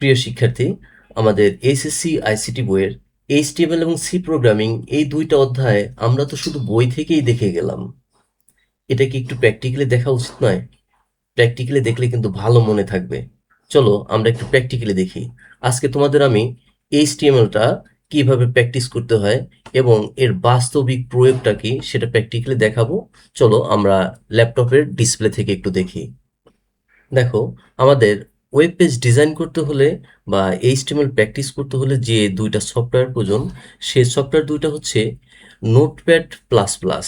প্রিয় শিক্ষার্থী, আমাদের এসএসসি আইসিটি বইয়ের এইচটিএমএল এবং সি প্রোগ্রামিং এই দুইটা অধ্যায় আমরা তো শুধু বই থেকেই দেখে গেলাম। এটা কি একটু প্র্যাকটিক্যালি দেখা উচিত নয়? প্র্যাকটিক্যালি দেখলে কিন্তু ভালো মনে থাকবে। চলো আমরা একটু প্র্যাকটিক্যালি দেখি। আজকে তোমাদের আমি এইচটিএমএলটা কিভাবে প্র্যাকটিস করতে হয় এবং এর বাস্তবিক প্রয়োগটা কি সেটা প্র্যাকটিক্যালি দেখাবো। চলো আমরা ল্যাপটপের ডিসপ্লে থেকে একটু দেখি। দেখো, আমাদের ওয়েব পেজ ডিজাইন করতে হলে বা এইচটিএমএল প্র্যাকটিস করতে হলে যে দুইটা সফটওয়্যার প্রয়োজন, সেই সফটওয়্যার দুইটা হচ্ছে নোটপ্যাড প্লাস প্লাস।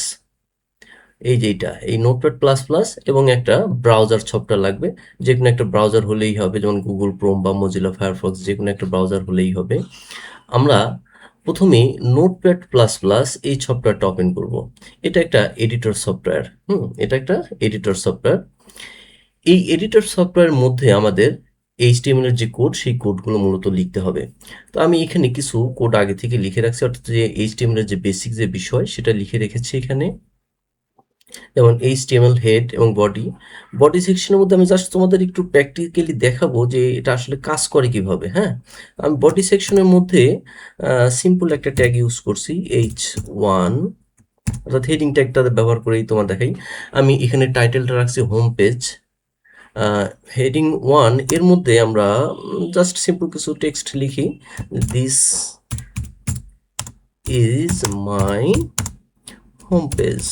এই যে এই নোটপ্যাড প্লাস প্লাস এবং একটা ব্রাউজার সফটওয়্যার লাগবে। যে কোনো একটা ব্রাউজার হলেই হবে, যেমন গুগল ক্রোম বা মজিলা ফায়ারফক্স, যে কোনো একটা ব্রাউজার হলেই হবে। আমরা প্রথমেই নোটপ্যাড প্লাস প্লাস এই সফটওয়্যারটা ওপেন করব। এটা একটা এডিটর সফটওয়্যার। এটা একটা এডিটর সফটওয়্যার। এই এডিটর সফটওয়্যারের মধ্যে আমাদের এইচটিএমএল এর যে কোড, সেই কোডগুলো মূলত লিখতে হবে। তো আমি এখানে কিছু কোড আগে থেকে লিখে রাখছি, অর্থাৎ যে এইচটিএমএল এর যে বেসিক যে বিষয় সেটা লিখে রেখেছি এখানে। যেমন এইচটিএমএল হেড এবং বডি। বডি সেকশনের মধ্যে আমি জাস্ট তোমাদের একটু প্র্যাকটিক্যালি দেখাবো যে এটা আসলে কাজ করে কিভাবে। হ্যাঁ, আমি বডি সেকশনের মধ্যে সিম্পল একটা ট্যাগ ইউজ করছি, H1, অর্থাৎ হেডিং ট্যাগটা ব্যবহার করেই তোমার দেখাই। আমি এখানে টাইটেলটা রাখছি হোম পেজ। হেডিং 1 এর মধ্যে আমরা জাস্ট সিম্পল কিছু টেক্সট লিখি, this is my home page.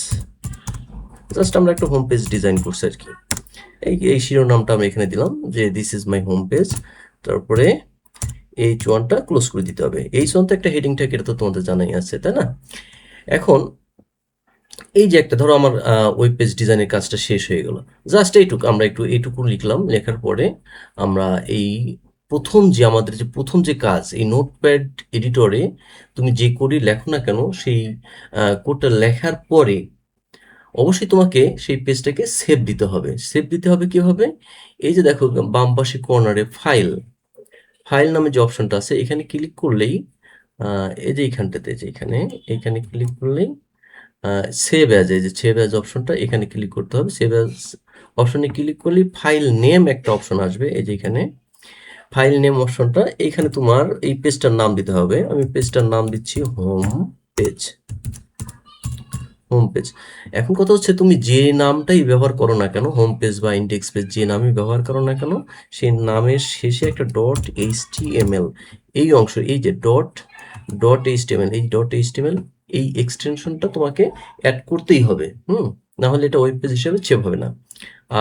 Just আমরা একটা হোম পেজ ডিজাইন করছি আর কি। এই শিরোনামটা আমি এখানে দিলাম যে this is my home page. তারপরে H1টা ক্লোজ করে দিতে হবে। H1 তো একটা হেডিং ট্যাগ, এটা তো তোমাদের জানাই আছে, তাই না? এখন এই যে একটা ধরো আমার ওয়েব পেজ ডিজাইনের কাজটা শেষ হয়ে গেল, জাস্ট এইটুকু আমরা একটু এইটুকু লিখলাম। লেখার পরে আমরা এই আমাদের যে প্রথম যে কাজ, এই নোটপ্যাড এডিটরে তুমি যে কোডই লেখো না কেন, সেই কোডটা লেখার পরে অবশ্যই তোমাকে সেই পেজটাকে সেভ দিতে হবে। সেভ দিতে হবে কিভাবে? এই যে দেখো বাম পাশে কর্নারে ফাইল, ফাইল নামে যে অপশনটা আছে, এখানে ক্লিক করলেই এই যে এইখানটাতে, যে এখানে ক্লিক করলেই সেভ অ্যাজ, এই যে সেভ অ্যাজ অপশনটা এখানে ক্লিক করতে হবে। সেভ অ্যাজ অপশনে ক্লিক করলে ফাইল নেম একটা অপশন আসবে, এই যে এখানে ফাইল নেম অপশনটা, এখানে তোমার এই পেজটার নাম দিতে হবে। আমি পেজটার নাম দিচ্ছি হোম পেজ। Home page. এখন কথা হচ্ছে, তুমি যে নামটাই ব্যবহার করো না কেন, হোম পেজ বা ইন্ডেক্স পেজ, যে নামই ব্যবহার করো না কেন, সেই নামের শেষে একটা ডট এইচটিএমএল এই অংশ, এই যে ডট এইচটিএমএল, এই ডট এইচটিএমএল এই এক্সটেনশনটা তোমাকে অ্যাড করতেই হবে। না হলে এটা ওয়েব পেজ হিসেবে সেভ হবে না।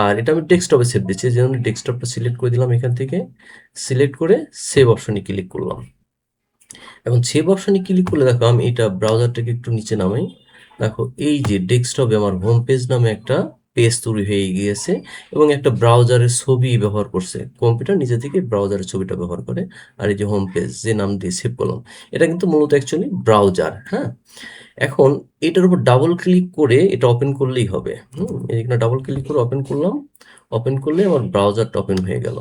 আর এটা আমি ডেস্কটপে সেভ দিচ্ছি, যেমন ডেস্কটপটা সিলেক্ট করে দিলাম, এখান থেকে সিলেক্ট করে সেভ অপশনে ক্লিক করলাম। এখন সেভ অপশনে ক্লিক করলে দেখো, আমি এটা ব্রাউজারটাকে একটু নিচে নামাই। দেখো এই যে ডেস্কটপে আমার হোম পেজ নামে একটা পেজ তৈরি হয়ে গিয়েছে এবং একটা ব্রাউজারের ছবি ব্যবহার করছে। কম্পিউটার নিজে থেকে ব্রাউজারের ছবিটা ব্যবহার করে। আর এই যে হোম পেজ যে নাম দিয়ে সেভ করলাম, এটা কিন্তু মূলত অ্যাকচুয়ালি ব্রাউজার। হ্যাঁ, এখন এটার উপর ডাবল ক্লিক করে এটা ওপেন করলেই হবে। এখানে ডাবল ক্লিক করে ওপেন করলাম। ওপেন করলে আমার ব্রাউজারটা ওপেন হয়ে গেল।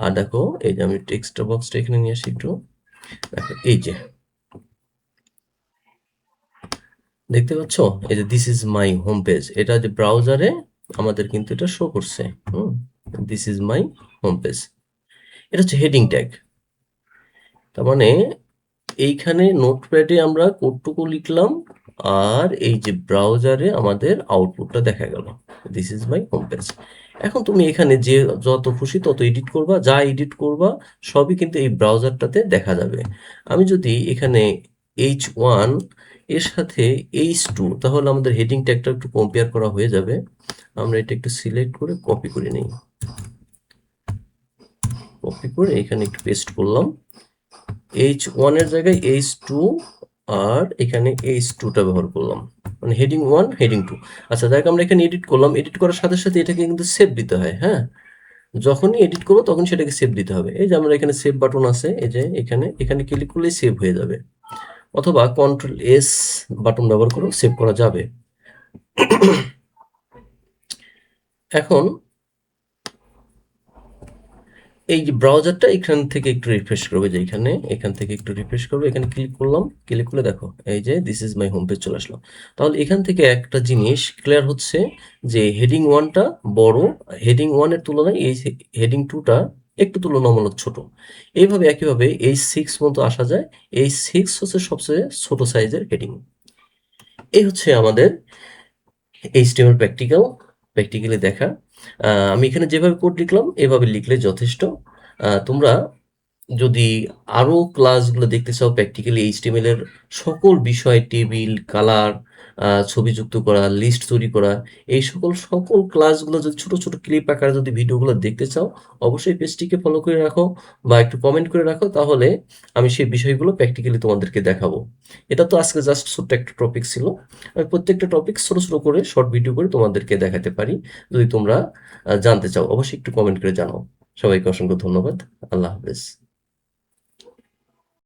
আর দেখো এই যে আমি টেক্সট বক্সটা এখানে নিয়ে আসি একটু। দেখো এই যে দেখতে পাচ্ছ, এই যে this is my home page, এটা যে ব্রাউজারে আমাদের কিন্তু এটা শো করছে। This is my home page. এটা হচ্ছে হেডিং ট্যাগ। তার মানে এইখানে নোটপ্যাডে আমরা কোডটুকু লিখলাম, আর এই যে ব্রাউজারে আমাদের আউটপুটটা দেখা গেল, this is my home page. এখন তুমি এখানে যে যত খুশি তত এডিট করবা, যা এডিট করবা সবই কিন্তু এই ব্রাউজারটাতে দেখা যাবে। আমি যদি এখানে H1 এর সাথে H2, তাহলে আমাদের হেডিং ট্যাগটা একটু কম্পেয়ার করা হয়ে যাবে। আমরা এটা একটু সিলেক্ট করে কপি করে নিই। কপি করে এখানে একটু পেস্ট করলাম। H1 এর জায়গায় H2, আর এখানে H2টা ব্যবহার করলাম, মানে হেডিং 1 হেডিং 2। আচ্ছা দেখ, আমরা এখানে এডিট করলাম, এডিট করার সাথে সাথে এটাকে কিন্তু সেভ দিতে হয়। হ্যাঁ, যখনই এডিট করবো তখন সেটাকে সেভ দিতে হবে। এই যে আমরা এখানে সেভ বাটন আছে, এই যে এখানে ক্লিক করলেই সেভ হয়ে যাবে, অথবা Ctrl+S বাটন ব্যবহার করেও সেভ করা যাবে। এখন এই যে ব্রাউজারটা এখান থেকে একটু রিফ্রেশ করবে, যে এখান থেকে একটু রিফ্রেশ করবে, এখানে ক্লিক করলাম। ক্লিক করলে দেখো এই যে this is my home page চলে আসলো। তাহলে এখান থেকে একটা জিনিস ক্লিয়ার হচ্ছে যে হেডিং 1টা বড়, হেডিং 1 এর তুলনায় এই হেডিং 2টা একটু তুলনামূলক ছোট। এইভাবে একইভাবে H6 পর্যন্ত আসা যায়। H6 হচ্ছে সবচেয়ে ছোট সাইজের হেডিং। এই হচ্ছে আমাদের HTML প্র্যাকটিক্যালি দেখা। আমি এখানে যেভাবে কোড লিখলাম এভাবে লিখলে যথেষ্ট। তোমরা যদি আরো ক্লাসগুলো দেখতে চাও প্র্যাকটিক্যালি HTML এর সকল বিষয়, টেবিল, কালার, ছবি যুক্ত করা, লিস্ট তৈরি করা, এই সকল ক্লাসগুলো যদি ছোট ছোট ক্লিপ আকারে যদি ভিডিওগুলো দেখতে চাও, অবশ্যই পেজটিকে ফলো করে রাখো বা একটু কমেন্ট করে রাখো, তাহলে আমি সেই বিষয়গুলো প্র্যাকটিক্যালি তোমাদেরকে দেখাবো। এটা তো আজকে জাস্ট ছোট্ট একটা টপিক ছিল। আমি প্রত্যেকটা টপিক ছোট ছোট করে শর্ট ভিডিও করে তোমাদেরকে দেখাতে পারি। যদি তোমরা জানতে চাও অবশ্যই একটু কমেন্ট করে জানাও। সবাইকে অসংখ্য ধন্যবাদ। আল্লাহ হাফেজ।